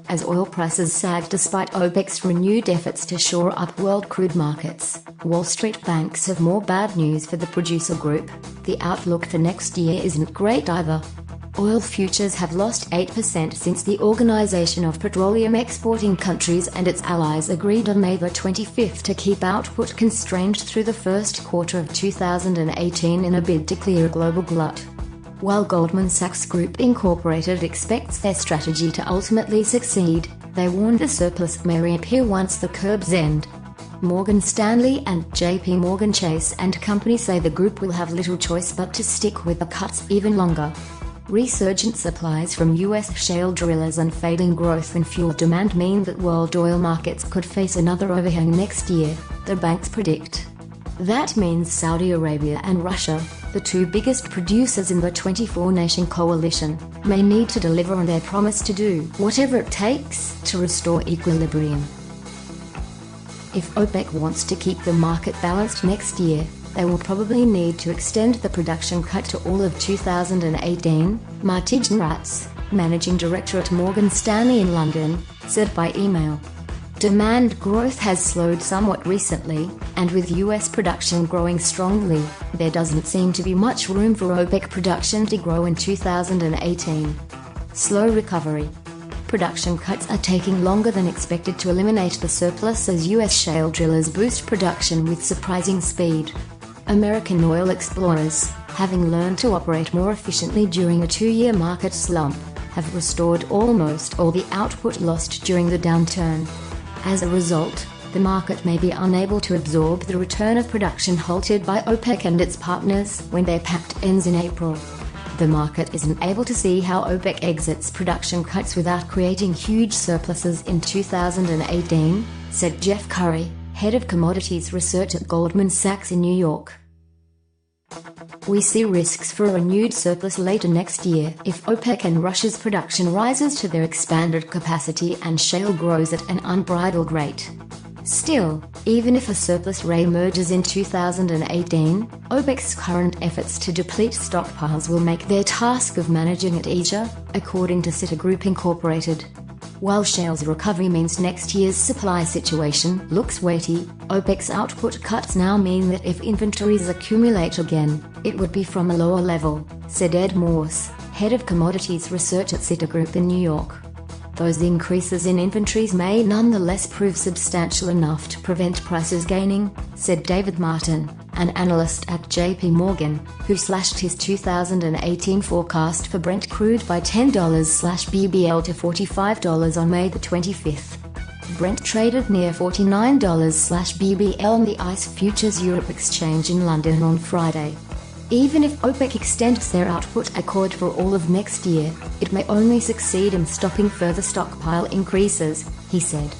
As oil prices sag despite OPEC's renewed efforts to shore up world crude markets, Wall Street banks have more bad news for the producer group. The outlook for next year isn't great either. Oil futures have lost 8% since the Organization of Petroleum Exporting Countries and its allies agreed on May the 25th to keep output constrained through the first quarter of 2018 in a bid to clear a global glut. While Goldman Sachs Group Incorporated expects their strategy to ultimately succeed, they warn the surplus may reappear once the curbs end. Morgan Stanley and JP Morgan Chase and Company say the group will have little choice but to stick with the cuts even longer. Resurgent supplies from U.S. shale drillers and fading growth in fuel demand mean that world oil markets could face another overhang next year, the banks predict. That means Saudi Arabia and Russia, the two biggest producers in the 24-nation coalition, may need to deliver on their promise to do whatever it takes to restore equilibrium. If OPEC wants to keep the market balanced next year, they will probably need to extend the production cut to all of 2018, Martijn Rats, managing director at Morgan Stanley in London, said by email. Demand growth has slowed somewhat recently, and with US production growing strongly, there doesn't seem to be much room for OPEC production to grow in 2018. Slow recovery. Production cuts are taking longer than expected to eliminate the surplus as US shale drillers boost production with surprising speed. American oil explorers, having learned to operate more efficiently during a 2-year market slump, have restored almost all the output lost during the downturn. As a result, the market may be unable to absorb the return of production halted by OPEC and its partners when their pact ends in April. The market isn't able to see how OPEC exits production cuts without creating huge surpluses in 2018, said Jeff Curry, head of commodities research at Goldman Sachs in New York. We see risks for a renewed surplus later next year if OPEC and Russia's production rises to their expanded capacity and shale grows at an unbridled rate. Still, even if a surplus re-emerges in 2018, OPEC's current efforts to deplete stockpiles will make their task of managing it easier, according to Citigroup Incorporated. While shale's recovery means next year's supply situation looks weighty, OPEC's output cuts now mean that if inventories accumulate again, it would be from a lower level, said Ed Morse, head of commodities research at Citigroup in New York. Those increases in inventories may nonetheless prove substantial enough to prevent prices gaining, said David Martin, an analyst at JP Morgan, who slashed his 2018 forecast for Brent crude by $10/bbl to $45 on May the 25th. Brent traded near $49/bbl on the ICE Futures Europe exchange in London on Friday. Even if OPEC extends their output accord for all of next year, it may only succeed in stopping further stockpile increases, he said.